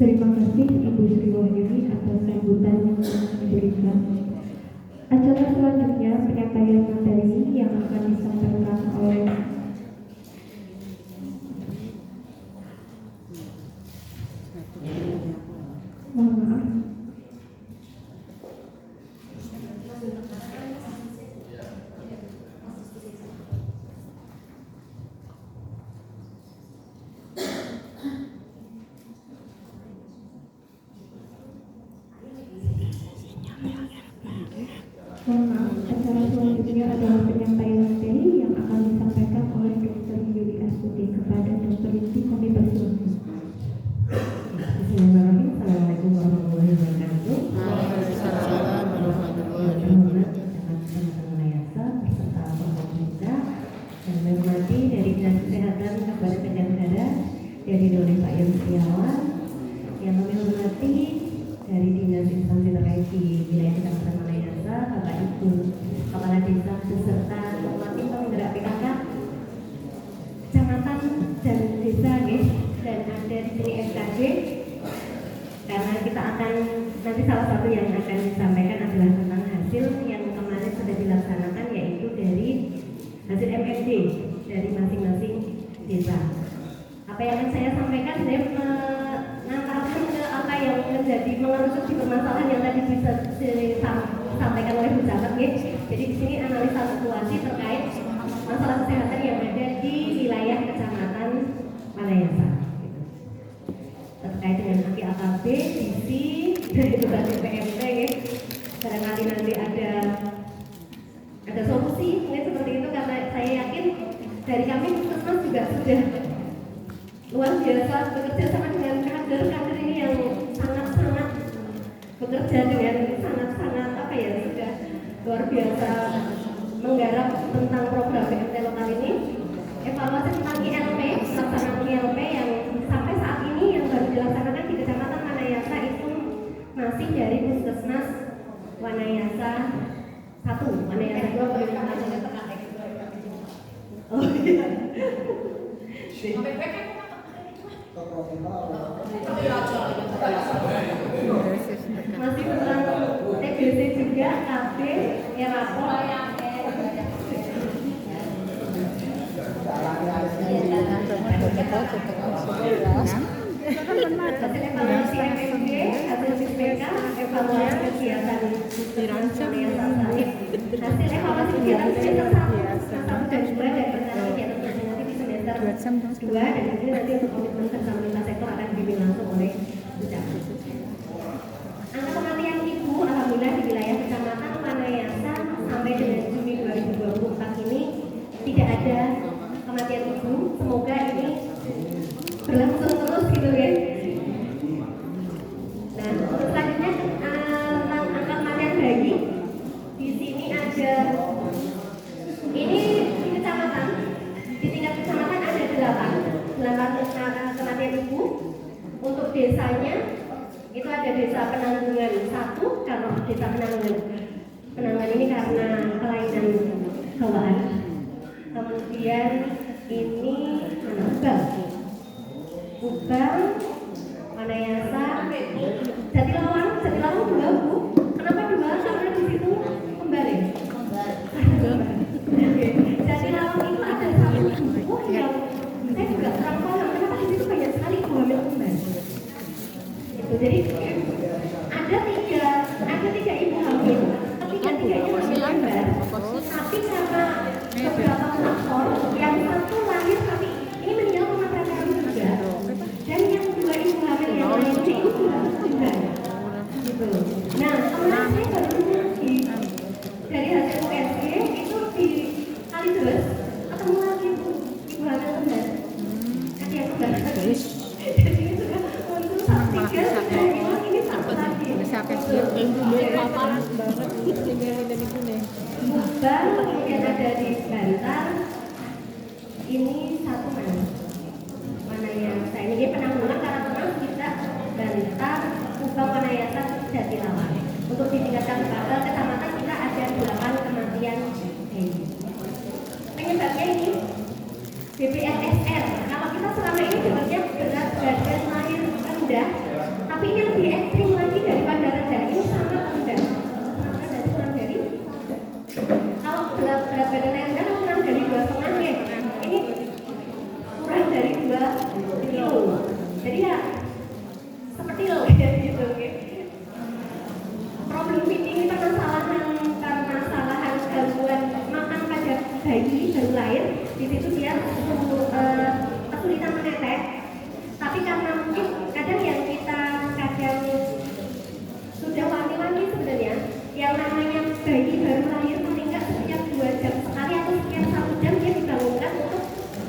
Terima kasih Ibu Sri Wahyuni atas sambutan yang diberikan. Acara selanjutnya penyampaian materi yang akan disampaikan oleh mohon maaf. Acara selanjutnya adalah penyampaian materi yang akan disampaikan oleh Dr. Yuli Astuti kepada Dr. Inti kami persilakan. Bismillahirrahmanirrahim. Assalamualaikum warahmatullahi wabarakatuh. Waalaikumsalam warahmatullahi wabarakatuh. Mayasa beserta pemerintah dan hormati dari Dinas Kesehatan Kabupaten Banjarnegara dari oleh Pak Yon Setiawan, yang kami hormati dari Dinas Instansi terkait di wilayah Kecamatan Mayasa, Bapak Ibu Kepala Desa beserta Tim Penggerak PKK Kecamatan dan Desa dan ada di sini FKD, karena kita akan nanti salah satu yang akan disampaikan adalah tentang hasil yang kemarin sudah dilaksanakan, yaitu dari hasil MMD dari masing-masing desa. Apa yang akan saya sampaikan, saya mengantarkan ke apa yang menjadi mengerucut di permasalahan yang tadi bisa disampaikan oleh Bu Camat. Jadi di sini analisa situasi terkait masalah kesehatan yang ada di wilayah Kecamatan Mayasa terkait dengan anti AKB, gizi, dari berbagai PMT barangkali nanti ada solusi seperti itu, karena saya yakin dari kami Puskesmas juga sudah luar biasa bekerja sama dengan kader-kader ini yang sangat-sangat bekerja dengan sangat-sangat sudah luar biasa menggarap tentang program PMT lokal ini. Evaluasi tentang ILP, pelaksanaan ILP yang sampai saat ini yang baru dilaksanakan di Kecamatan Wanayasa itu masih dari Puskesmas Wanayasa 1, Wanayasa 2 pemerintahnya terkait. Oh iya. Masih tentang TBC juga, KB, Erapol, hasil evaluasi MMD, hasil SPK, evaluasi kegiatan hasil evaluasi kegiatan semester 1 dan 2 dan rencana kegiatan nanti di semester 2, dan ini nanti untuk komitmen kerja lintas sektor akan dibimbing langsung oleh Bu Camat. Angka kematian ibu alhamdulillah di wilayah Kecamatan Wanayasa sampai dengan Juni 2024 ini tidak ada kematian ibu. Semoga ini berlangsung terus gitu kan. Nah, untuk selanjutnya tentang angka kematian bayi, di sini ada ini di kecamatan, di tingkat kecamatan ada 8 kematian ibu. Untuk desanya itu ada desa Penanggungan 1, kalau desa Penanggungan ini karena kelainan bawaan. Kemudian ini Ubang, Wanayasa, Jatilawang 2 Bu. Kenapa 2? Karena di situ kembar ya. Jatilawang itu ada 1 ibu yang saya juga kurang paham kenapa di situ banyak sekali ibu hamil kembar. Itu jadi ada tiga ibu hamil, ketiga-tiganya masih kembar, tapi karena beberapa faktor, yang satu lahir tapi ini meninggal karena preterm juga, dan yang 2 ibu hamil yang lain itu juga kembar. Gitu. Nah, kemarin saya baru dari hasil USG itu di Kalideres ketemu lagi ibu hamil kembar. Ada yang kembar. Jadi ini juga untuk 3 ini satu lagi. Ubang, kemudian ada di Bantar. Ini 1 Wanayasa. Ini Penanggungan karena kita Bantar, Ubang, Wanayasa, Jatilawang. Untuk di tingkat kabupaten kecamatan kita ada 8 kematian bayi. Penyebabnya ini BPSR. Kalau kita selama ini bekerja berat badan lahir rendah, bayi baru lahir, di situ dia kesulitan menetes. Tapi karena mungkin kadang yang kita kadang sudah wanti-wanti sebenarnya, yang namanya bayi baru lahir paling nggak setiap 2 jam sekali atau setiap 1 jam dia dibangunkan untuk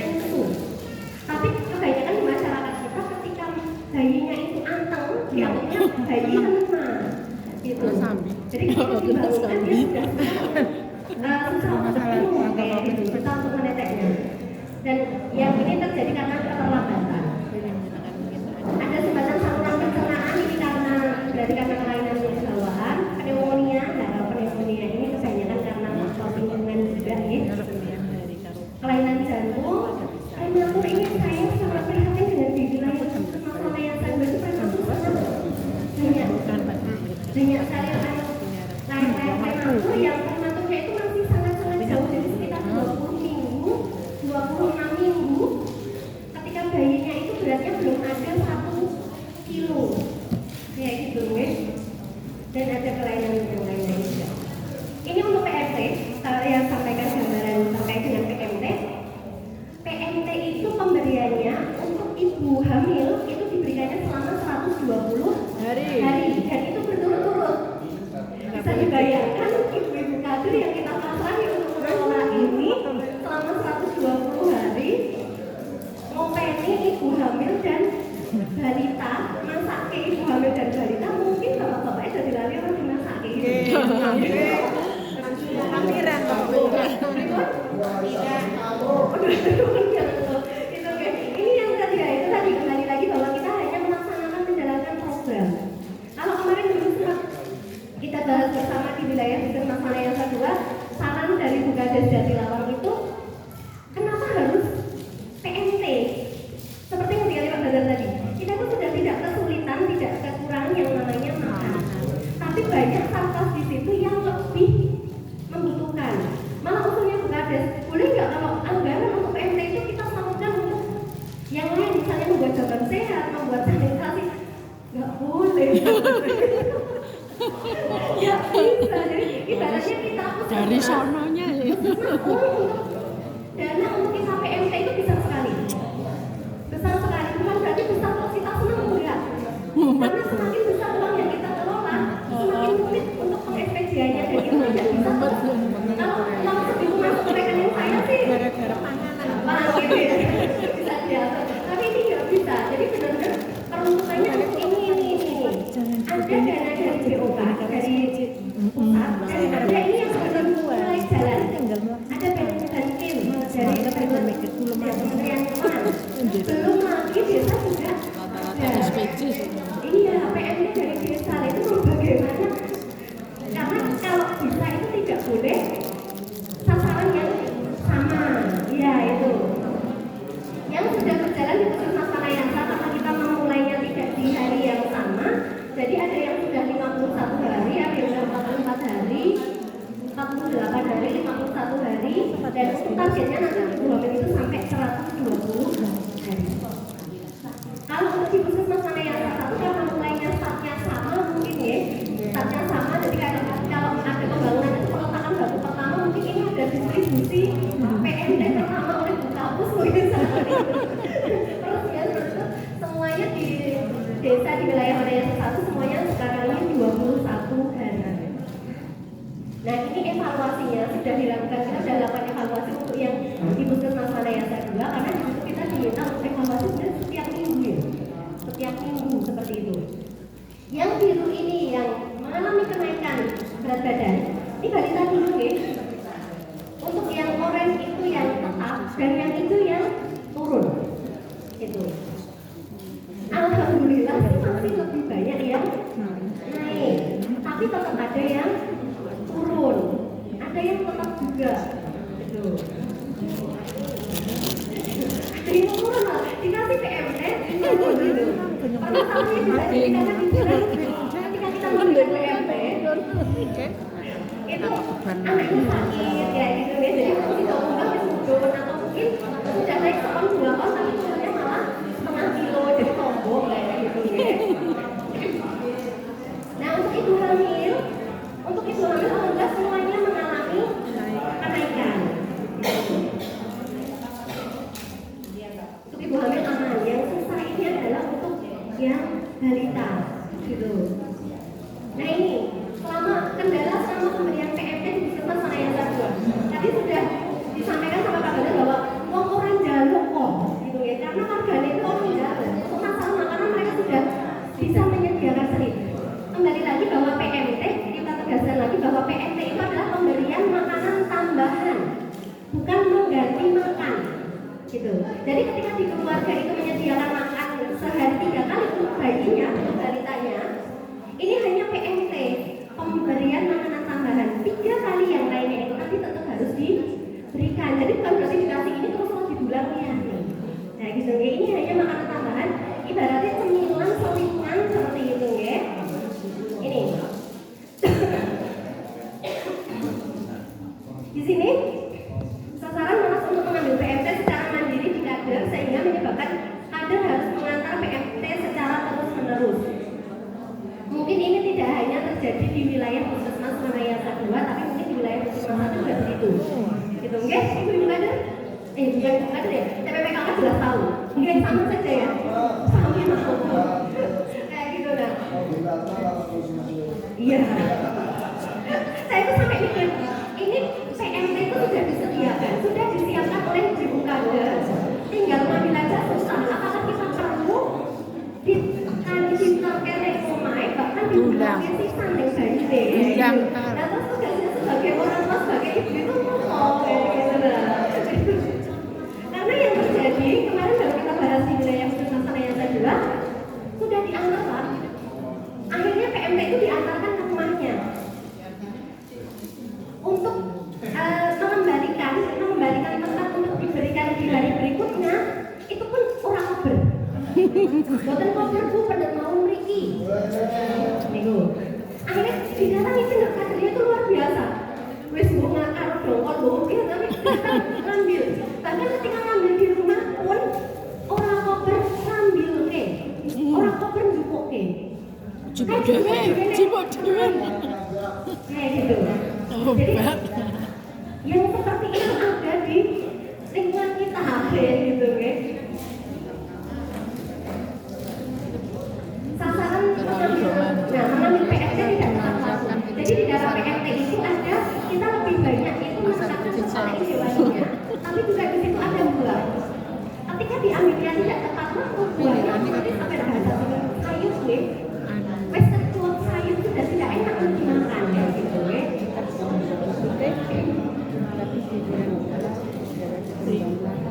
menyusu. Tapi kebanyakan di masyarakat kita ketika bayinya itu anteng, dianggapnya bayi lemah gitu. Jadi ketika dibangunkan dia sudah susah untuk minum, kayak gitu, susah untuk menetesnya. Dan yang ini terjadi karena keterlambatan. Ada sumbatan saluran pencernaan ini berarti karena kelainan bawaan, pneumonia. Nah, kalau pneumonia ini kebanyakan karena faktor lingkungan juga ya. Kelainan jantung, prematur ini saya sangat prihatin dengan di wilayah masalah yang saya itu prematur sangat banyak sekali lain prematur yang prematurnya itu masih sangat jauh, jadi sekitar 20 minggu, 26 minggu. Ketika bayinya itu beratnya belum ada 1 kilo, kayak gitu ya. Dan ada kelainan yang lainnya juga. Ini untuk PMT, saya sampaikan gambaran terkait dengan PMT. PMT itu pemberiannya untuk ibu hamil itu diberikannya selama 120 hari dan itu berturut-turut. Bisa dibayangkan ibu-ibu kader yang kita pasrahi untuk mengelola ini selama 120 hari ngopeni ibu hamil dan balita, masak ke ibu hamil dan balita, mungkin bapak-bapaknya jadi lari orang dimasak ke Kampiran ini yang tadi ya, itu tadi kembali lagi bahwa kita hanya melaksanakan menjalankan program. Kalau kemarin dulu sempat kita bahas bersama di wilayah Puskesmas Manayasa 2, saran dari Bu Kades Jatilawang itu kenapa harus PMT? Seperti yang dikali Pak Badar tadi, kita tuh sudah tidak kesulitan, tidak kekurangan yang namanya makan, tapi banyak sarkas di situ yang lebih membutuhkan. Malah usulnya Bu Kades, boleh nggak kalau anggaran untuk PMT itu kita salurkan untuk yang lain, misalnya membuat jalan sehat, membuat sanitasi? Nggak boleh. Ya bisa, jadi ibaratnya kita dari sononya ya. Dana untuk kita PMT itu besar sekali, bukan berarti besar kalau kita senang, enggak. Karena semakin besar uang yang kita kelola, semakin sulit untuk peng-SPJ-nya dan itu tidak bisa. Kalau segitu masuk ke rekening saya sih Gara-gara panganan. gitu ya, bisa diatur. Tapi ini nggak bisa, jadi benar-benar peruntukannya untuk ini. Ada dana dari BOK, dari pusat, dan ada ini yang belum mulai jalan. Ada Bankim dari Kementerian Keuangan. Belum lagi desa juga ada. Iya, PMD dari desa itu bagaimana? Karena kalau bisa itu tidak boleh sasaran yang sama. Iya itu. Yang sudah berjalan di Puskesmas Manayasa, karena kita memulainya tidak di hari yang sama. Jadi ada yang sudah 51 hari, ada yang sudah 44 hari, 48 hari, 51 hari, dan targetnya nanti ibu hamil itu sampai 120 hari. Kalau untuk di Puskesmas Manayasa 1 karena mulainya startnya sama mungkin ya, startnya sama, jadi kalau ada pembangunan itu peletakan batu pertama mungkin ini ada distribusi PMT pertama oleh Bu Kapus mungkin sama itu. Terus ya semuanya di desa di wilayah Manayasa 1 semuanya sekarang ini 21 hari. Nah ini evaluasinya sudah dilakukan, kita sudah lakukan evaluasi untuk yang di Puskesmas Manayasa 2 karena di situ kita diminta untuk evaluasi setiap minggu ya, setiap minggu seperti itu. Yang biru ini yang mengalami kenaikan berat badan, ini balita dulu ya. Untuk yang orange itu yang tetap dan yang itu yang turun itu. Alhamdulillah sih masih lebih banyak yang naik, tapi tetap ada yang turun, ada yang tetap juga gitu. Ada yang turun lah, dikasih PMT turun gitu. Permasalahannya juga jadi karena dibilang ketika kita memberikan PMT itu anaknya sakit ya gitu ya, jadi kalau kita ungkap turun atau mungkin sudah naik 1,2 ton tapi turunnya malah setengah kilo, jadi tombol kayak gitu ya. Nah untuk ibu hamil alhamdulillah semuanya mengalami kenaikan. jadi bukan berarti dikasih ini terus mau didulangnya. Nah gitu ya, ini hanya makanan tambahan, ibaratnya cemilan selingan seperti itu ya. Ini. Di sini sasaran malas untuk mengambil PMT secara mandiri di kader sehingga menyebabkan kader harus mengantar PMT secara terus-menerus. Mungkin ini tidak hanya terjadi di wilayah Puskesmas Manayasa 2, tapi mungkin di wilayah Puskesmas 1 juga begitu. Gitu, oke? Ibu-ibu kader? Bukan kader ya? TPPKK jelas tahu. Oke, sama saja ya? Sama kayak gitu lah. Iya. Saya tuh sampai mikir, ini PMT itu sudah disediakan, sudah disiapkan oleh ibu kader, tinggal mengambil aja susah. Apakah kita perlu di bahkan di si sandeng banjir. Nah terus tugasnya sebagai orang tua, sebagai ibu itu gitu lah. Karena yang terjadi kemarin baru kita bahas di wilayah Puskesmas Manayasa 2 sudah diantarkan. Akhirnya PMT itu diantarkan ke rumahnya untuk mengembalikan tempat untuk diberikan di hari berikutnya. Itu pun orang kober. Boten kober bu pada mau mriki. Niku. Akhirnya didatangi bener kadernya itu luar biasa. Wis mbok ngakar dongkol mbok piye tapi ngambil. Bahkan ketika ngambil di rumah pun orang kober ngambilke. Orang kober njupuke. Jupuk dhewe. Kayak gitu. Jadi yang seperti itu ada di lingkungan kita gitu kan. Sasaran mengambil PMT tidak tepat waktu. Jadi di dalam PMT itu ada kita lebih banyak itu menetapkan protein hewaninya, tapi juga di situ ada buah. Ketika diambilnya tidak tepat waktu, buahnya nanti sampai bahasa sayur nih, wes tertuang sayur sudah tidak enak untuk dimakan ya gitu ya.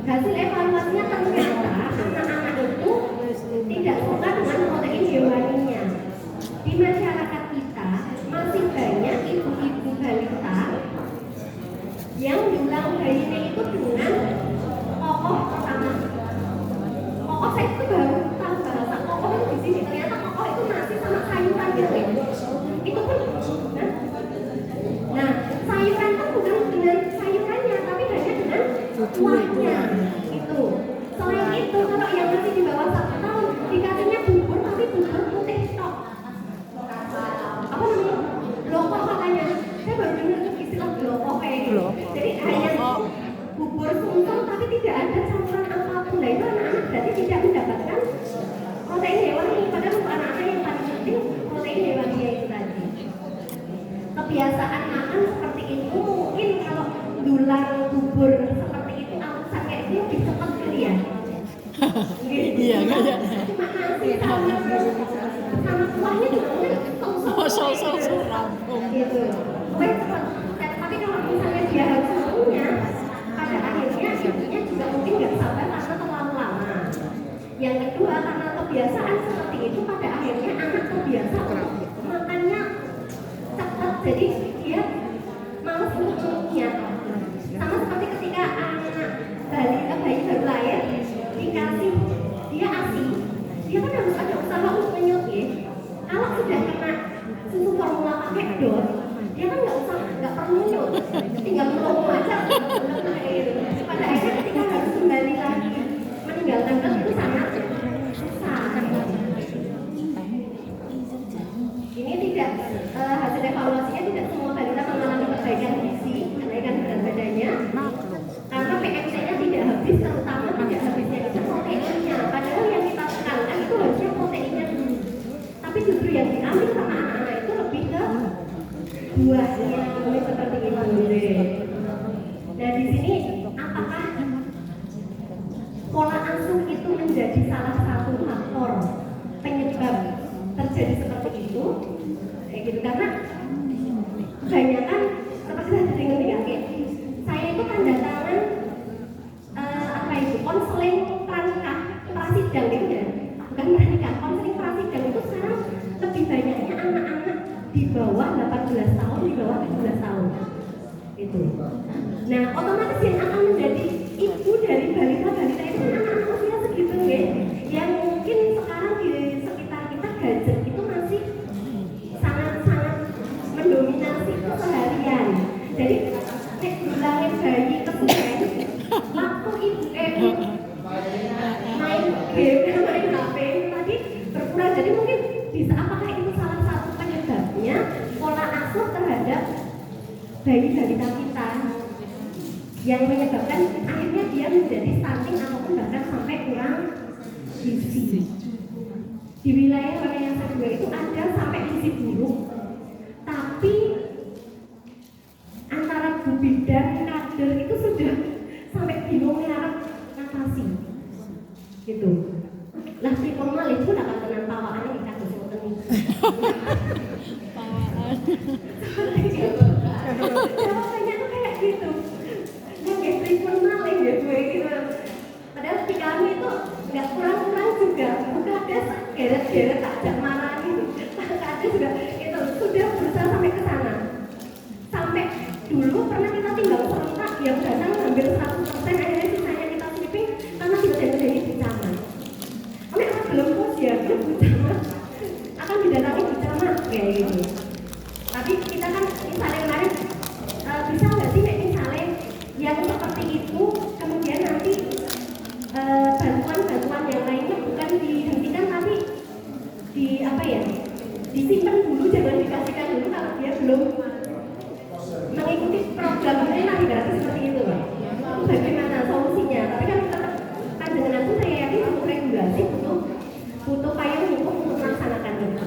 Hasil evaluasinya ternyata anak-anak itu tidak suka dengan protein hewaninya. Di masyarakat kita masih banyak ibu-ibu balita yang diulang bayinya itu dengan kokoh pertama. Kokoh saya itu baru tahu bahasa kokoh itu di sini. Ternyata kokoh itu nasi sama sayuran gitu. Itu pun, nah sayuran kan bukan dengan sayurannya, tapi hanya dengan kuahnya. Itu. Selain itu, kalau yang masih di bawah 1 tahun dikasihnya bubur, tapi bubur putih tok. Apa namanya? Blokoh katanya. Saya baru dengar itu istilah blokoh kayak gitu. Jadi hanya bubur sumsum, tapi tidak ada campuran apapun. Nah itu anak-anak berarti tidak mendapatkan protein hewani. Padahal untuk anak-anak yang paling penting protein hewaninya itu tadi. Kebiasaan makan seperti itu mungkin kalau dulang bubur seperti itu alasan kayak itu lebih cepat kali ya. Iya kayaknya. Cuma nasi sama kuahnya juga So rampung. gitu. Cepat. Tapi kalau misalnya dia harus punya, pada akhirnya ibunya juga mungkin nggak sabar karena terlalu lama. Yang kedua karena kebiasaan seperti itu pada akhirnya anak terbiasa untuk makannya cepat, jadi dia malas untuk menyuapnya. Sama seperti ketika anak bayi baru lahir dikasih dia ASI, dia kan harus ada usaha untuk menyuap ya. Kalau sudah kena susu formula pakai dot, dia kan nggak perlu nyuap, tinggal melongo aja. Pada akhirnya ketika harus kembali lagi meninggalkan dot itu sangat susah. Ini tidak hasil evaluasinya tidak semua balita mengalami perbaikan gizi, kenaikan berat badannya, karena PMC-nya tidak habis, terutama tidak habisnya itu proteinnya. Padahal yang kita tekankan itu harusnya proteinnya dulu, tapi justru yang diambil sama anak-anak itu lebih ke buahnya seperti itu. Nah di sini apakah pola asuh itu menjadi salah satu faktor penyebab terjadi seperti itu? Kayak gitu, karena kebanyakan seperti saya sering ngeliat ya, saya itu tanda tangan konseling pranikah prasidang itu ya, bukan pranikah, konseling prasidang itu sekarang lebih banyaknya anak-anak di bawah 18 tahun, di bawah 17 tahun itu. Nah otomatis yang akan bayi balita kita yang menyebabkan akhirnya dia menjadi stunting ataupun bahkan sampai kurang gizi. Di wilayah Wanayasa 2 itu ada sampai gizi buruk, tapi antara Bu Bidan, kader itu sudah sampai bingung ngatasi gitu. Lah pripun malih pun akan tenan pawakane iki kados ngoten iki. Pawaan. Jawabannya tuh kayak gitu. Nah, kayak pripun malih ya gue gitu. Padahal di kami itu nggak kurang-kurang juga. Bukan ada geret-geret tak marah gitu. Ada juga itu sudah berusaha sampai ke sana. Sampai dulu pernah kita tinggal serentak yang datang hampir 100%, akhirnya sisanya kita sweeping karena tidak di taman. Oleh karena belum puas ya, belum bersama akan didatangi bersama kayak gitu. Tapi kita kan misalnya kemarin bisa nggak sih misalnya yang seperti itu kemudian nanti bantuan-bantuan yang lainnya bukan dihentikan tapi di apa ya disimpan dulu, jangan dikasihkan dulu kalau dia belum mengikuti program ini nanti gratis seperti itu Pak. Bagaimana solusinya? Tapi kan tetap pandangan itu saya yakin butuh regulasi, butuh payung hukum untuk melaksanakan itu.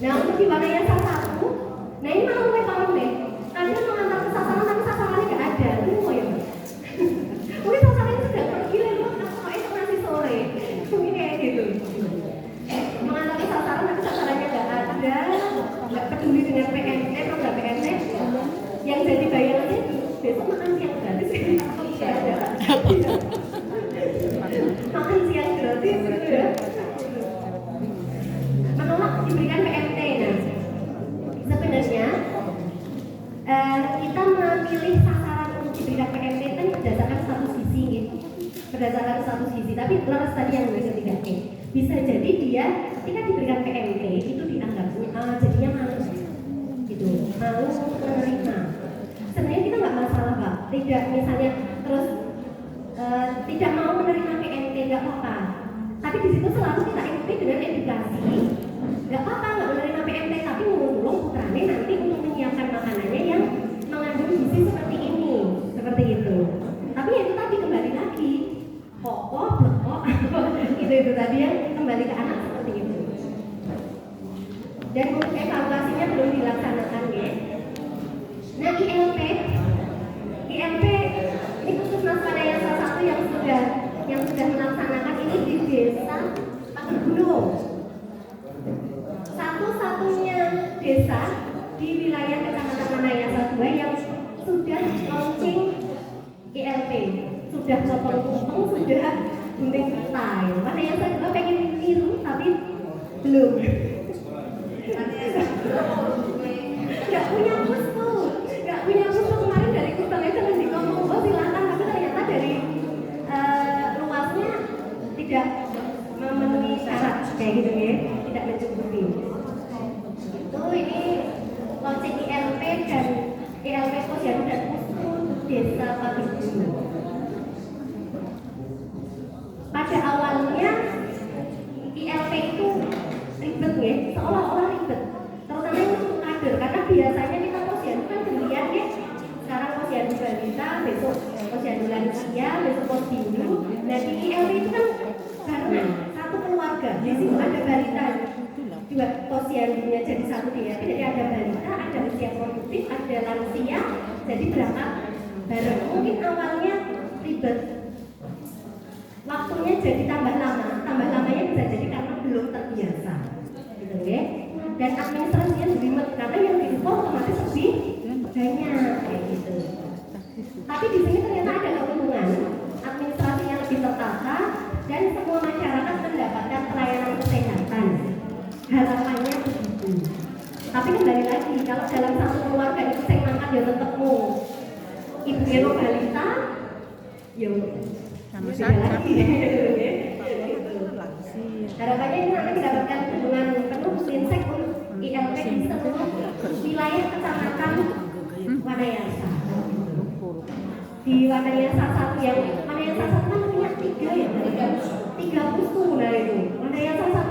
Nah untuk di Wanayasa 1, nah ini malah mulai tolong deh. Kalian mengantar ke sasaran tapi sasarannya nggak ada, itu mau ya? Mungkin sasarannya sudah pergi lalu itu masih sore, mungkin kayak gitu. Mengantar ke sasaran tapi sasarannya nggak ada, nggak peduli dengan PNT, program PNT. Yang jadi bayangannya besok makan siang gratis, nggak ada. Makan siang gratis gitu ya. Menolak diberikan PMT. Nah, sebenarnya kita memilih sasaran untuk diberikan PMT itu berdasarkan status gizi, gitu. Berdasarkan status gizi. Tapi laras tadi yang ketiga, bisa jadi dia ketika diberikan PMT itu dianggapnya jadinya malu, gitu, malu menerima. Sebenarnya kita nggak masalah Pak, tidak misalnya terus tidak mau menerima PMT nggak apa-apa. Tapi di situ selalu kita ikuti dengan edukasi. Gak apa-apa nggak menerima PMT, tapi ngurung putrane nanti untuk menyiapkan makanannya yang mengandung gizi seperti ini, seperti itu. Tapi ya itu tadi kembali lagi, pokok, blekok, itu tadi yang kembali ke anak seperti itu. Dan untuk evaluasinya belum dilaksanakan ya. Nah ILP ini khusus Mas Wanayasa 1 yang sudah melaksanakan ini di desa Pager Gunung. Satu-satunya desa di wilayah Kecamatan Wanayasa 2 yang sudah launching ILP, sudah potong-potong, sudah gunting style. Wanayasa 2 pengen niru tapi belum. Gak punya pustu kemarin dari Kubang aja kan ngomong, oh silakan, tapi ternyata dari luasnya tidak memenuhi syarat kayak gitu ya, tidak mencukupi. Itu ini launching ILP dan ILP Posyandu dan Pustu Desa Pager Gunung. Pada awalnya ILP itu ribet ya, seolah-olah ribet, terutama untuk kader karena biasanya kita posyandu kan gantian ya. Sekarang posyandu balita, besok posyandu lansia, besok posyandu. Nah di ILP itu kan karena satu keluarga, di situ ada balita juga posyandunya jadi satu dia. Jadi ada balita, ada usia produktif, ada lansia, jadi berangkat bareng. Mungkin awalnya ribet, waktunya jadi tambah lamanya bisa jadi karena belum terbiasa, gitu ya. Dan administrasinya ribet karena yang diimpor otomatis lebih banyak kayak gitu. Tapi di sini ternyata ada keuntungan, administrasinya lebih tertata dan semua masyarakat mendapatkan pelayanan kesehatan. Harapannya begitu. Tapi kembali lagi, kalau dalam satu keluarga itu saya angkat ya tetapmu ibu geno balita, ya sama lagi. Harapannya ini nanti mendapatkan dukungan penuh Linsek untuk ILP di seluruh wilayah kecamatan Wanayasa. Di Wanayasa 1 yang Wanayasa 1 kan punya 3 pustu, nah itu